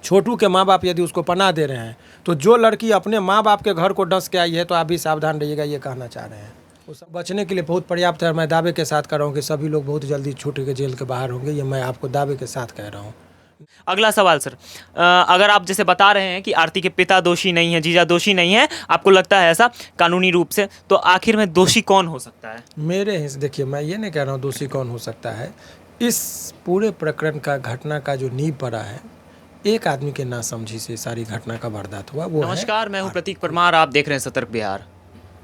छोटू के माँ बाप यदि उसको पनाह दे रहे हैं, तो जो लड़की अपने माँ बाप के घर को डस के आई है तो आप भी सावधान रहिएगा, ये कहना चाह रहे हैं। वो सब बचने के लिए बहुत पर्याप्त है। मैं दावे के साथ कर रहा हूँ कि सभी लोग बहुत जल्दी छूट के जेल के बाहर होंगे, ये मैं आपको दावे के साथ कह रहा हूँ। अगला सवाल सर, अगर आप जैसे बता रहे हैं कि आरती के पिता दोषी नहीं है, जीजा दोषी नहीं है, आपको लगता है ऐसा कानूनी रूप से, तो आखिर में दोषी कौन हो सकता है? मेरे हिस्से देखिए, मैं ये नहीं कह रहा हूँ दोषी कौन हो सकता है। इस पूरे प्रकरण का, घटना का जो नींव पड़ा है, एक आदमी के नासमझी से सारी घटना का वारदात हुआ। वो नमस्कार, मैं हूँ प्रतीक परमार, आप देख रहे हैं सतर्क बिहार।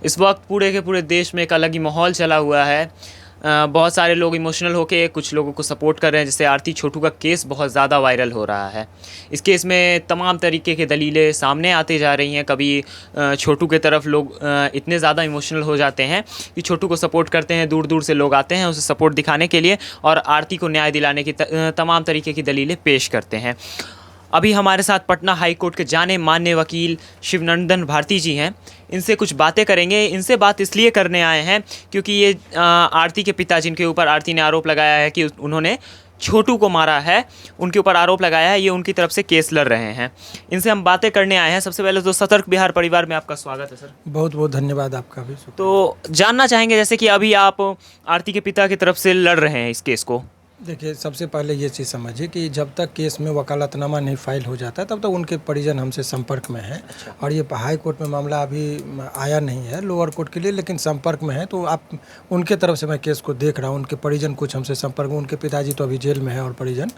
इस वक्त पूरे के पूरे देश में एक अलग ही माहौल चला हुआ है। बहुत सारे लोग इमोशनल होके कुछ लोगों को सपोर्ट कर रहे हैं। जैसे आरती छोटू का केस बहुत ज़्यादा वायरल हो रहा है। इस केस में तमाम तरीके के दलीलें सामने आते जा रही हैं। कभी छोटू के तरफ लोग इतने ज़्यादा इमोशनल हो जाते हैं कि छोटू को सपोर्ट करते हैं, दूर दूर से लोग आते हैं उसे सपोर्ट दिखाने के लिए और आरती को न्याय दिलाने की तमाम तरीके की दलीलें पेश करते हैं। अभी हमारे साथ पटना हाई कोर्ट के जाने माने वकील शिवनंदन भारती जी हैं। इनसे कुछ बातें करेंगे। इनसे बात इसलिए करने आए हैं क्योंकि ये आरती के पिता, जिनके ऊपर आरती ने आरोप लगाया है कि उन्होंने छोटू को मारा है, उनके ऊपर आरोप लगाया है, ये उनकी तरफ से केस लड़ रहे हैं। इनसे हम बातें करने आए हैं। सबसे पहले तो सतर्क बिहार परिवार में आपका स्वागत है सर। बहुत बहुत धन्यवाद आपका भी। तो जानना चाहेंगे जैसे कि अभी आप आरती के पिता की तरफ से लड़ रहे हैं इस केस को। देखिए, सबसे पहले ये चीज़ समझिए कि जब तक केस में वकालतनामा नहीं फाइल हो जाता तब तक उनके परिजन हमसे संपर्क में हैं। और ये हाई कोर्ट में मामला अभी आया नहीं है लोअर कोर्ट के लिए, लेकिन संपर्क में है। तो आप उनके तरफ से मैं केस को देख रहा हूँ। उनके परिजन कुछ हमसे संपर्क में, उनके पिताजी तो अभी जेल में है और परिजन,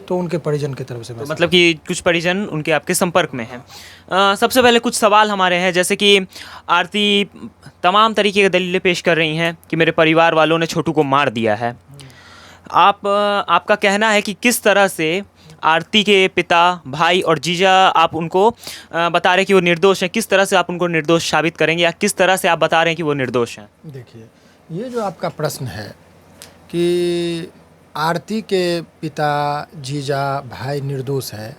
तो उनके परिजन की तरफ से तो मतलब कि कुछ परिजन उनके आपके संपर्क में हैं। सबसे पहले कुछ सवाल हमारे हैं, जैसे कि आरती तमाम तरीके की दलीलें पेश कर रही हैं कि मेरे परिवार वालों ने छोटू को मार दिया है। आपका कहना है कि किस तरह से आरती के पिता, भाई और जीजा, आप उनको बता रहे हैं कि वो निर्दोष हैं, किस तरह से आप उनको निर्दोष साबित करेंगे या किस तरह से आप बता रहे हैं कि वो निर्दोष हैं? देखिए, ये जो आपका प्रश्न है कि आरती के पिता, जीजा, भाई निर्दोष है,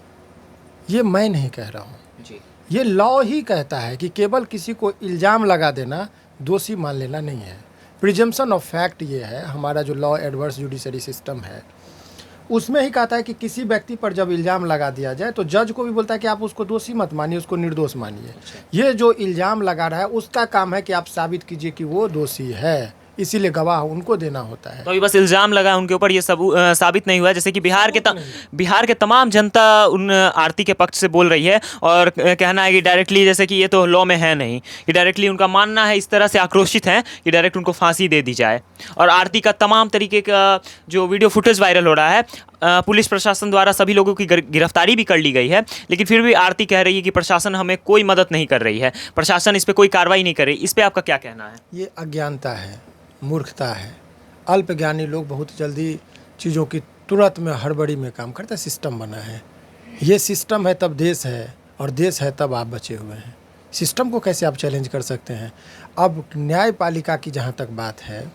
ये मैं नहीं कह रहा हूँ जी। ये लॉ ही कहता है कि केवल किसी को इल्ज़ाम लगा देना दोषी मान लेना नहीं है। प्रिजम्पशन ऑफ फैक्ट ये है, हमारा जो लॉ एडवर्स जुडिशरी सिस्टम है उसमें ही कहता है कि किसी व्यक्ति पर जब इल्ज़ाम लगा दिया जाए तो जज को भी बोलता है कि आप उसको दोषी मत मानिए, उसको निर्दोष मानिए। ये जो इल्ज़ाम लगा रहा है उसका काम है कि आप साबित कीजिए कि वो दोषी है, इसीलिए गवाह उनको देना होता है। तो अभी बस इल्ज़ाम लगा उनके ऊपर, ये सब साबित नहीं हुआ। जैसे कि बिहार के तमाम जनता उन आरती के पक्ष से बोल रही है और कहना है कि डायरेक्टली, जैसे कि ये तो लॉ में है नहीं, कि डायरेक्टली उनका मानना है, इस तरह से आक्रोशित हैं कि डायरेक्ट उनको फांसी दे दी जाए। और आरती का तमाम तरीके का जो वीडियो फुटेज वायरल हो रहा है, पुलिस प्रशासन द्वारा सभी लोगों की गिरफ्तारी भी कर ली गई है, लेकिन फिर भी आरती कह रही है कि प्रशासन हमें कोई मदद नहीं कर रही है, प्रशासन इस पर कोई कार्रवाई नहीं कर रही। इस पर आपका क्या कहना है? ये अज्ञानता है, मूर्खता है। अल्पज्ञानी लोग बहुत जल्दी चीज़ों की तुरंत में हड़बड़ी में काम करते हैं। सिस्टम बना है, ये सिस्टम है तब देश है, और देश है तब आप बचे हुए हैं। सिस्टम को कैसे आप चैलेंज कर सकते हैं? अब न्यायपालिका की जहाँ तक बात है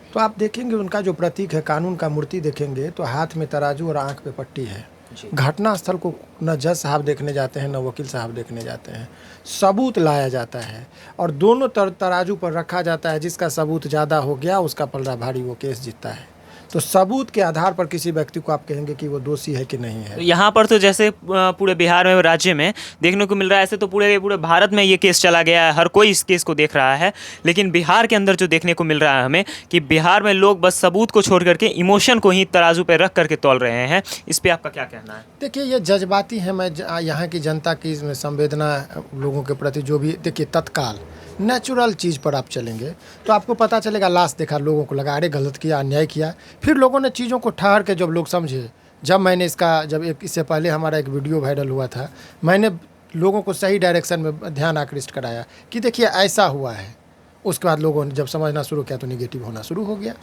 तो आप देखेंगे उनका जो प्रतीक है, कानून का मूर्ति देखेंगे तो हाथ में तराजू और आँख पे पट्टी है। घटना स्थल को न जज साहब देखने जाते हैं, न वकील साहब देखने जाते हैं। सबूत लाया जाता है और दोनों तराजू पर रखा जाता है। जिसका सबूत ज़्यादा हो गया उसका पलड़ा भारी, वो केस जीतता है। तो सबूत के आधार पर किसी व्यक्ति को आप कहेंगे कि वो दोषी है कि नहीं है। तो यहाँ पर तो जैसे पूरे बिहार में, राज्य में देखने को मिल रहा है, ऐसे तो पूरे भारत में ये केस चला गया है, हर कोई इस केस को देख रहा है। लेकिन बिहार के अंदर जो देखने को मिल रहा है हमें, कि बिहार में लोग बस सबूत को छोड़ करके इमोशन को ही तराजू पर रख करके तौल रहे हैं। इस पर आपका क्या कहना है? देखिए, ये जज्बाती है। मैं यहाँ की जनता की संवेदना लोगों के प्रति जो भी, देखिए तत्काल नेचुरल चीज़ पर आप चलेंगे तो आपको पता चलेगा। लाश देखा, लोगों को लगा अरे गलत किया, अन्याय किया। फिर लोगों ने चीज़ों को ठहर के जब लोग समझे, जब मैंने इससे पहले हमारा एक वीडियो वायरल हुआ था, मैंने लोगों को सही डायरेक्शन में ध्यान आकृष्ट कराया कि देखिए ऐसा हुआ है। उसके बाद लोगों ने जब समझना शुरू किया तो निगेटिव होना शुरू हो गया।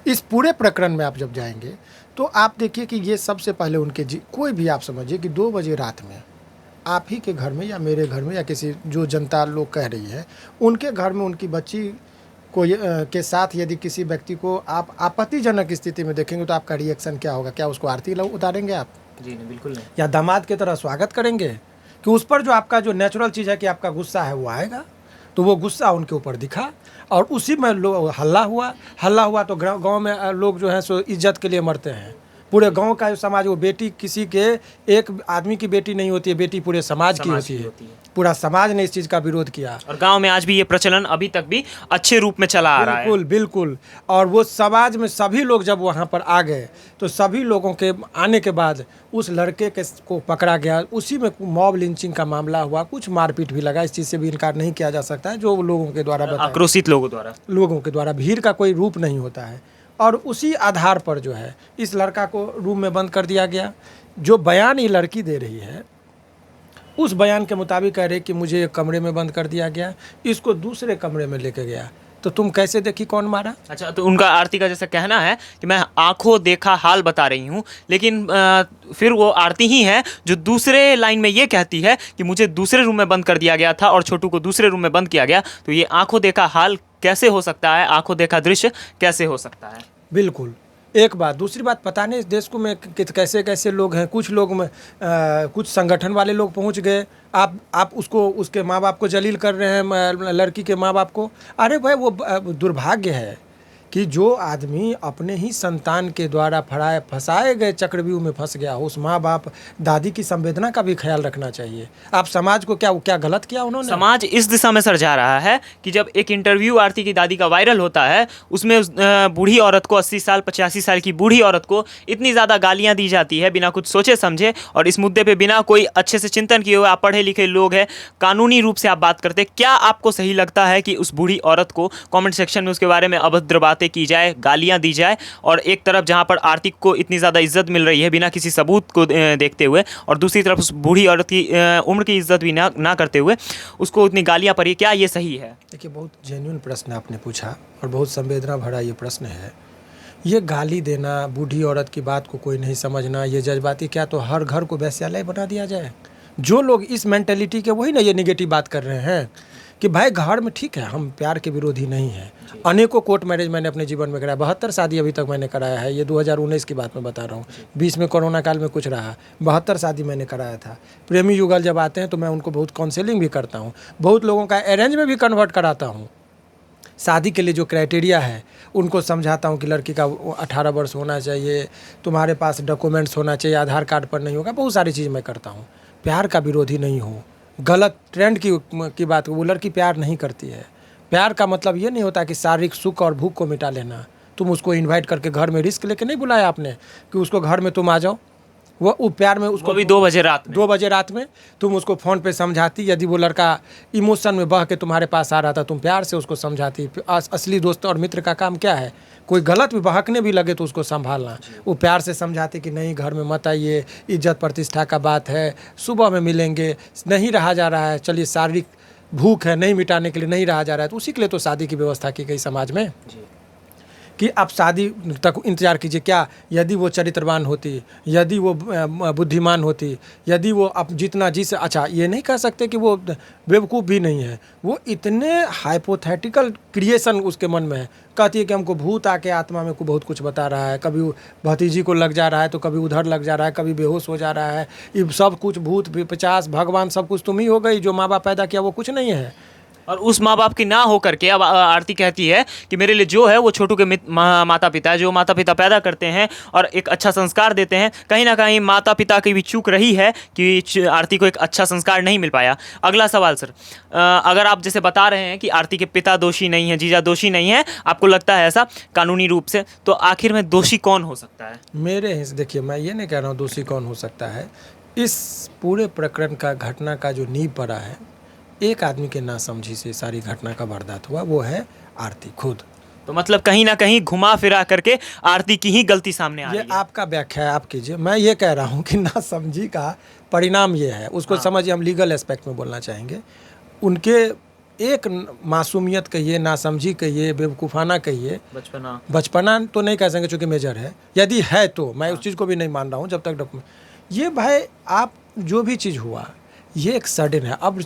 इस पूरे प्रकरण में आप जब जाएंगे तो आप देखिए कि ये सबसे पहले उनके कोई भी आप समझिए कि 2 बजे रात में आप ही के घर में या मेरे घर में या किसी जो जनता लोग कह रही है उनके घर में उनकी बच्ची को के साथ यदि किसी व्यक्ति को आप आपत्तिजनक स्थिति में देखेंगे तो आपका रिएक्शन क्या होगा? क्या उसको आरती उतारेंगे आप? जी नहीं, बिल्कुल नहीं। या दामाद की तरह स्वागत करेंगे? कि उस पर जो आपका जो नेचुरल चीज़ है कि आपका गुस्सा है वो आएगा। तो वो गुस्सा उनके ऊपर दिखा और उसी में हल्ला हुआ तो गाँव में लोग जो है सो इज्जत के लिए मरते हैं। पूरे गांव का जो समाज, वो बेटी किसी के एक आदमी की बेटी नहीं होती है, बेटी पूरे समाज की होती है। पूरा समाज ने इस चीज़ का विरोध किया और गांव में आज भी ये प्रचलन अभी तक भी अच्छे रूप में चला आ रहा है। बिल्कुल बिल्कुल। और वो समाज में सभी लोग जब वहाँ पर आ गए तो सभी लोगों के आने के बाद उस लड़के के को पकड़ा गया, उसी में मॉब लिंचिंग का मामला हुआ, कुछ मारपीट भी लगा। इस चीज़ से भी इनकार नहीं किया जा सकता है, जो लोगों के द्वारा बताया, आक्रोशित लोगों द्वारा भीड़ का कोई रूप नहीं होता है। और उसी आधार पर जो है इस लड़का को रूम में बंद कर दिया गया। जो बयान ये लड़की दे रही है उस बयान के मुताबिक कह रहे कि मुझे एक कमरे में बंद कर दिया गया, इसको दूसरे कमरे में लेके गया। तो तुम कैसे देखी कौन मारा? अच्छा, तो उनका आरती का जैसा कहना है कि मैं आंखों देखा हाल बता रही हूँ, लेकिन फिर वो आरती ही है जो दूसरे लाइन में ये कहती है कि मुझे दूसरे रूम में बंद कर दिया गया था और छोटू को दूसरे रूम में बंद किया गया। तो ये आंखों देखा हाल कैसे हो सकता है, आंखों देखा दृश्य कैसे हो सकता है? बिल्कुल एक बात। दूसरी बात, पता नहीं इस देश को में कैसे कैसे लोग हैं। कुछ लोग में कुछ संगठन वाले लोग पहुंच गए। आप उसको, उसके माँ बाप को जलील कर रहे हैं, लड़की के माँ बाप को। अरे भाई, वो दुर्भाग्य है कि जो आदमी अपने ही संतान के द्वारा फंसाए गए चक्रव्यूह में फंस गया हो, उस माँ बाप दादी की संवेदना का भी ख्याल रखना चाहिए। आप समाज को क्या गलत किया उन्होंने? समाज इस दिशा में सर जा रहा है कि जब एक इंटरव्यू आरती की दादी का वायरल होता है, उसमें उस बूढ़ी औरत को, 80 साल 85 साल की बूढ़ी औरत को इतनी ज़्यादा गालियाँ दी जाती है बिना कुछ सोचे समझे, और इस मुद्दे पर बिना कोई अच्छे से चिंतन किए हुए, आप पढ़े लिखे लोग हैं, कानूनी रूप से आप बात करते। क्या आपको सही लगता है कि उस बूढ़ी औरत को कॉमेंट सेक्शन में उसके बारे में अभद्र बातें की जाए, गालियां दी जाए, और एक तरफ जहां पर आरती को इतनी ज़्यादा इज्जत मिल रही है बिना किसी सबूत को देखते हुए, और दूसरी तरफ उस बूढ़ी औरत की उम्र की इज्जत भी ना करते हुए उसको इतनी गालियां पड़ी? क्या ये सही है? देखिए, बहुत जेन्युइन प्रश्न आपने पूछा और बहुत संवेदना भरा ये प्रश्न है। ये गाली देना, बूढ़ी औरत की बात को कोई नहीं समझना, ये जज्बाती, क्या तो हर घर को वेश्यालय बना दिया जाए? जो लोग इस मेंटेलिटी के, वही ना ये निगेटिव बात कर रहे हैं कि भाई घर में ठीक है, हम प्यार के विरोधी नहीं हैं। अनेकों कोर्ट मैरिज मैंने अपने जीवन में कराया, 72 शादी अभी तक मैंने कराया है। ये 2019 की बात मैं बता रहा हूँ, 20 में कोरोना काल में कुछ रहा, 72 शादी मैंने कराया था। प्रेमी युगल जब आते हैं तो मैं उनको बहुत काउंसलिंग भी करता हूँ, बहुत लोगों का अरेंज में भी कन्वर्ट कराता हूँ। शादी के लिए जो क्राइटेरिया है उनको समझाता हूँ कि लड़की का 18 वर्ष होना चाहिए, तुम्हारे पास डॉक्यूमेंट्स होना चाहिए, आधार कार्ड पर नहीं होगा, बहुत सारी चीज़ मैं करता हूँ। प्यार का विरोधी नहीं हूँ। गलत ट्रेंड की बात, वो लड़की प्यार नहीं करती है। प्यार का मतलब ये नहीं होता कि शारीरिक सुख और भूख को मिटा लेना। तुम उसको इनवाइट करके घर में, रिस्क लेके नहीं बुलाया आपने कि उसको घर में तुम आ जाओ, वो प्यार में उसको भी 2 बजे रात में तुम उसको फ़ोन पे समझाती। यदि वो लड़का इमोशन में बह के तुम्हारे पास आ रहा था, तुम प्यार से उसको समझाती। असली दोस्त और मित्र का काम क्या है? कोई गलत भी बहकने भी लगे तो उसको संभालना। वो प्यार से समझाते कि नहीं, घर में मत आइए, इज्जत प्रतिष्ठा का बात है, सुबह में मिलेंगे, नहीं रहा जा रहा है, चलिए शारीरिक भूख है, नहीं मिटाने के लिए नहीं रहा जा रहा है, तो उसी के लिए तो शादी की व्यवस्था की गई समाज में कि आप शादी तक इंतज़ार कीजिए। क्या यदि वो चरित्रवान होती, यदि वो बुद्धिमान होती, यदि वो आप जितना जिस, अच्छा ये नहीं कह सकते कि वो बेवकूफ़ भी नहीं है, वो इतने हाइपोथेटिकल क्रिएशन उसके मन में है। कहती है कि हमको भूत आके आत्मा में को बहुत कुछ बता रहा है, कभी भतीजी को लग जा रहा है तो कभी उधर लग जा रहा है, कभी बेहोश हो जा रहा है, ये सब कुछ भूत 50 भगवान सब कुछ तुम ही हो गई, जो माँ बाप पैदा किया वो कुछ नहीं है। और उस माँ बाप की ना हो करके अब आरती कहती है कि मेरे लिए जो है वो छोटू के माता पिता है, जो माता पिता पैदा करते हैं और एक अच्छा संस्कार देते हैं। कहीं ना कहीं माता पिता की भी चूक रही है कि आरती को एक अच्छा संस्कार नहीं मिल पाया। अगला सवाल सर, अगर आप जैसे बता रहे हैं कि आरती के पिता दोषी नहीं है, जीजा दोषी नहीं है, आपको लगता है ऐसा कानूनी रूप से, तो आखिर में दोषी कौन हो सकता है? मेरे देखिए, मैं ये नहीं कह रहा हूँ दोषी कौन हो सकता है। इस पूरे प्रकरण का, घटना का जो नींव पड़ा है, एक आदमी के नासमझी से सारी घटना का वारदात हुआ, वो है आरती खुद। तो मतलब कहीं ना कहीं घुमा फिरा करके आरती की ही गलती सामने आ रही है। ये आपका व्याख्या है, आप कीजिए। मैं ये कह रहा हूँ कि नासमझी का परिणाम ये है, उसको समझिए, हम लीगल एस्पेक्ट में बोलना चाहेंगे। उनके एक मासूमियत कहिए, नासमझी कहिए, बेवकूफ़ाना कहिए, बचपना तो नहीं कह सकेंगे चूँकि मेजर है, यदि है तो मैं उस चीज़ को भी नहीं मान रहा हूँ जब तक डॉक्यूमेंट। ये भाई, आप जो भी चीज़ हुआ ये एक सडन है। अब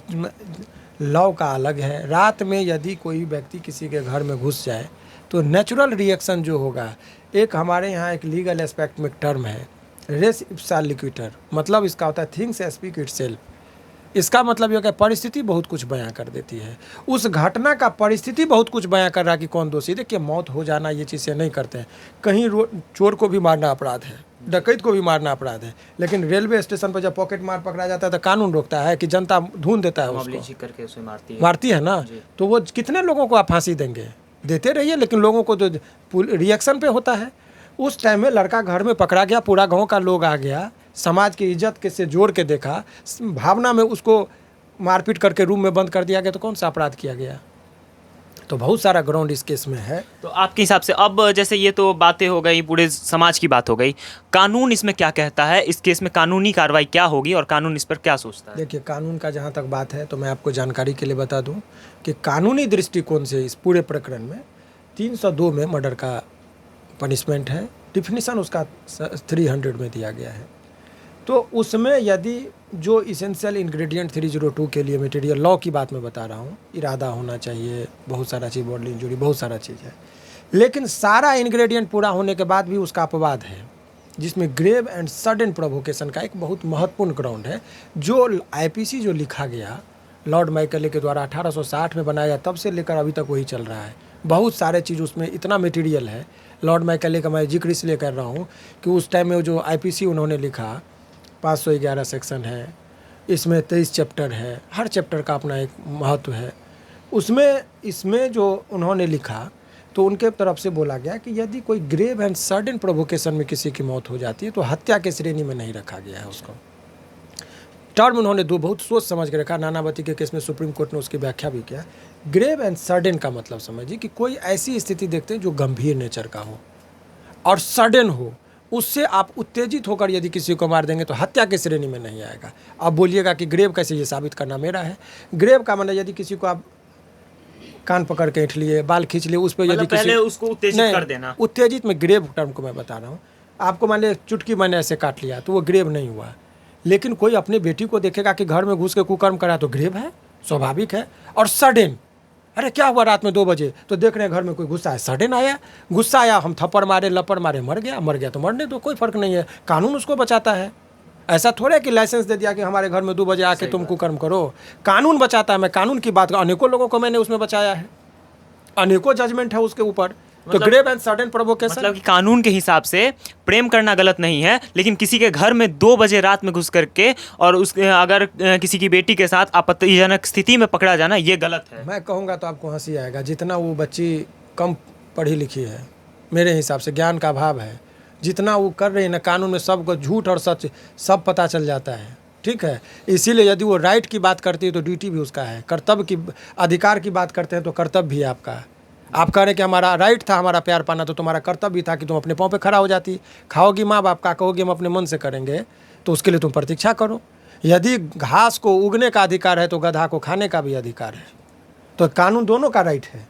लॉ का अलग है। रात में यदि कोई व्यक्ति किसी के घर में घुस जाए तो नेचुरल रिएक्शन जो होगा, एक हमारे यहाँ एक लीगल एस्पेक्ट में टर्म है रेस इप्सा लिक्विटर, मतलब इसका होता है थिंग्स स्पीक इटसेल्फ। इसका मतलब ये कि परिस्थिति बहुत कुछ बयां कर देती है। उस घटना का परिस्थिति बहुत कुछ बयां कर रहा है कि कौन दोषी। देखिए, मौत हो जाना ये चीज़ें नहीं करते हैं, कहीं चोर को भी मारना अपराध है, डकैत को भी मारना अपराध है, लेकिन रेलवे स्टेशन पर जब पॉकेट मार पकड़ा जाता है तो कानून रोकता है कि जनता ढूंढ देता है उसको, मोबिलिटी करके उसे मारती है ना। तो वो कितने लोगों को आप फांसी देंगे? देते रहिए, लेकिन लोगों को तो रिएक्शन पे होता है। उस टाइम में लड़का घर में पकड़ा गया, पूरा गांव का लोग आ गया, समाज की इज्जत के से जोड़ के देखा, भावना में उसको मारपीट करके रूम में बंद कर दिया गया, तो कौन सा अपराध किया गया? तो बहुत सारा ग्राउंड इस केस में है। तो आपके हिसाब से अब जैसे ये तो बातें हो गई, पूरे समाज की बात हो गई, कानून इसमें क्या कहता है? इस केस में कानूनी कार्रवाई क्या होगी और कानून इस पर क्या सोचता है? देखिए, कानून का जहाँ तक बात है तो मैं आपको जानकारी के लिए बता दूं कि कानूनी दृष्टिकोण से इस पूरे प्रकरण में 302 में मर्डर का पनिशमेंट है, डिफिनीशन उसका 300 में दिया गया है। तो उसमें यदि जो इसेंशियल इंग्रेडिएंट 302 के लिए मटेरियल लॉ की बात मैं बता रहा हूँ, इरादा होना चाहिए, बहुत सारा चीज़, बॉडली इंजरी, बहुत सारा चीज़ है, लेकिन सारा इंग्रेडिएंट पूरा होने के बाद भी उसका अपवाद है, जिसमें ग्रेव एंड सडन प्रोवोकेशन का एक बहुत महत्वपूर्ण ग्राउंड है। जो आईपीसी जो लिखा गया लॉर्ड मैकेले के द्वारा 1860 में बनाया, तब से लेकर अभी तक वही चल रहा है। बहुत सारे चीज़ उसमें इतना मटेरियल है। लॉर्ड मैकेले का मैं जिक्र इसलिए कर रहा हूँ कि उस टाइम में जो आईपीसी उन्होंने लिखा 511 सेक्शन है, इसमें 23 चैप्टर है, हर चैप्टर का अपना एक महत्व है। उसमें इसमें जो उन्होंने लिखा तो उनके तरफ से बोला गया कि यदि कोई ग्रेव एंड सडन प्रोवोकेशन में किसी की मौत हो जाती है तो हत्या के श्रेणी में नहीं रखा गया है उसको। टर्म उन्होंने दो बहुत सोच समझ के रखा। नानावती के केस में सुप्रीम कोर्ट ने उसकी व्याख्या भी किया। ग्रेव एंड सडन का मतलब समझिए कि कोई ऐसी स्थिति देखते हैं जो गंभीर नेचर का हो और सडन हो, उससे आप उत्तेजित होकर यदि किसी को मार देंगे तो हत्या की श्रेणी में नहीं आएगा। अब बोलिएगा कि ग्रेव कैसे, ये साबित करना मेरा है। ग्रेव का मतलब यदि किसी को आप कान पकड़ के ऐंठ लिए, बाल खींच लिए, उस पर यदि पहले उसको उत्तेजित कर देना, उत्तेजित में ग्रेव टर्म को मैं बता रहा हूँ। आपको मान लिया चुटकी मैंने ऐसे काट लिया तो वो ग्रेव नहीं हुआ, लेकिन कोई अपनी बेटी को देखेगा कि घर में घुस के कुकर्म करा तो ग्रेव है, स्वाभाविक है। और सडन, अरे क्या हुआ रात में 2 बजे तो देख रहे हैं घर में कोई गुस्सा है, सडन आया, गुस्सा आया, हम थप्पड़ मारे, लपड़ मारे, मर गया तो मरने दो, कोई फर्क नहीं है, कानून उसको बचाता है। ऐसा थोड़ा है कि लाइसेंस दे दिया कि हमारे घर में 2 बजे आके तुम कुकर्म करो, कानून बचाता है। मैं कानून की बात, अनेकों लोगों को मैंने उसमें बचाया है, अनेकों जजमेंट है उसके ऊपर। तो ग्रेव एंड सडन प्रोवोकेशन मतलब कि कानून के हिसाब से प्रेम करना गलत नहीं है, लेकिन किसी के घर में 2 बजे रात में घुस करके और उस अगर किसी की बेटी के साथ आपत्तिजनक स्थिति में पकड़ा जाना ये गलत है। मैं कहूँगा तो आपको हंसी आएगा, जितना वो बच्ची कम पढ़ी लिखी है, मेरे हिसाब से ज्ञान का अभाव है, जितना वो कर रही है ना, कानून में सबको झूठ और सच सब पता चल जाता है, ठीक है। इसीलिए यदि वो राइट की बात करती है तो ड्यूटी भी उसका है, कर्तव्य की, अधिकार की बात करते हैं तो कर्तव्य भी आपका है। आप कह रहे कि हमारा राइट था हमारा प्यार पाना, तो तुम्हारा कर्तव्य भी था कि तुम अपने पाँव पे खड़ा हो जाती। खाओगी माँ बाप का, कहोगी हम अपने मन से करेंगे, तो उसके लिए तुम प्रतीक्षा करो। यदि घास को उगने का अधिकार है तो गधा को खाने का भी अधिकार है, तो कानून दोनों का राइट है।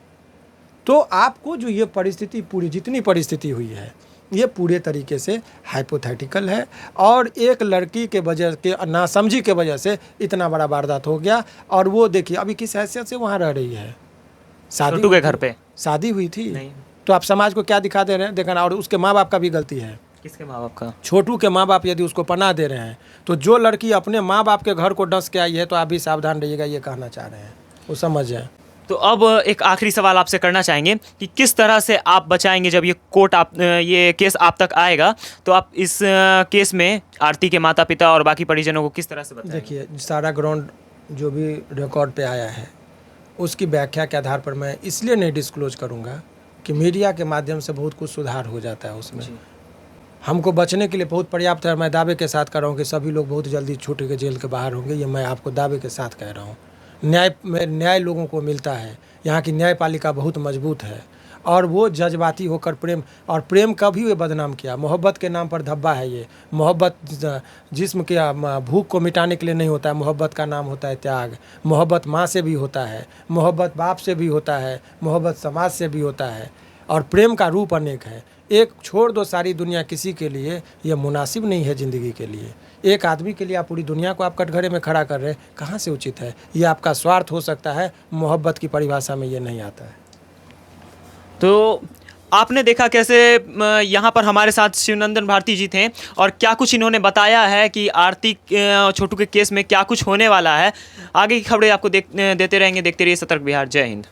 तो आपको जो ये परिस्थिति, पूरी जितनी परिस्थिति हुई है, ये पूरे तरीके से हाइपोथेटिकल है और एक लड़की के वजह के नासमझी के वजह से इतना बड़ा वारदात हो गया। और वो देखिए अभी किस हैसियत से वहाँ रह रही है, छोटू के घर पे शादी हुई थी नहीं। तो आप समाज को क्या दिखा दे रहे हैं, देखना। और उसके माँ बाप का भी गलती है। किसके माँ बाप का? छोटू के माँ बाप यदि उसको पनाह दे रहे हैं तो जो लड़की अपने माँ बाप के घर को डस के आई है तो आप भी सावधान रहिएगा, ये कहना चाह रहे हैं, वो समझ जाए। तो अब एक आखिरी सवाल आपसे करना चाहेंगे कि किस तरह से आप बचाएंगे जब ये केस आप तक आएगा, तो आप इस केस में आरती के माता पिता और बाकी परिजनों को किस तरह से बताएंगे? देखिए, सारा ग्राउंड जो भी रिकॉर्ड पे आया है उसकी व्याख्या के आधार पर मैं इसलिए नहीं डिस्क्लोज करूँगा कि मीडिया के माध्यम से बहुत कुछ सुधार हो जाता है उसमें। हमको बचने के लिए बहुत पर्याप्त है। मैं दावे के साथ कह रहा हूँ कि सभी लोग बहुत जल्दी छूट के जेल के बाहर होंगे, ये मैं आपको दावे के साथ कह रहा हूँ। न्याय लोगों को मिलता है, यहाँ की न्यायपालिका बहुत मजबूत है और वो जज्बाती होकर प्रेम कभी भी बदनाम किया। मोहब्बत के नाम पर धब्बा है ये। मोहब्बत जिस्म के भूख को मिटाने के लिए नहीं होता है, मोहब्बत का नाम होता है त्याग। मोहब्बत माँ से भी होता है, मोहब्बत बाप से भी होता है, मोहब्बत समाज से भी होता है और प्रेम का रूप अनेक है। एक छोड़ दो सारी दुनिया, किसी के लिए यह मुनासिब नहीं है ज़िंदगी के लिए। एक आदमी के लिए आप पूरी दुनिया को आप कटघरे में खड़ा कर रहे हैं, कहाँ से उचित है? ये आपका स्वार्थ हो सकता है, मोहब्बत की परिभाषा में ये नहीं आता है। तो आपने देखा कैसे यहाँ पर हमारे साथ शिवनंदन भारती जी थे और क्या कुछ इन्होंने बताया है कि आरती छोटू के केस में क्या कुछ होने वाला है। आगे की खबरें आपको देते रहेंगे। देखते रहिए सतर्क बिहार। जय हिंद।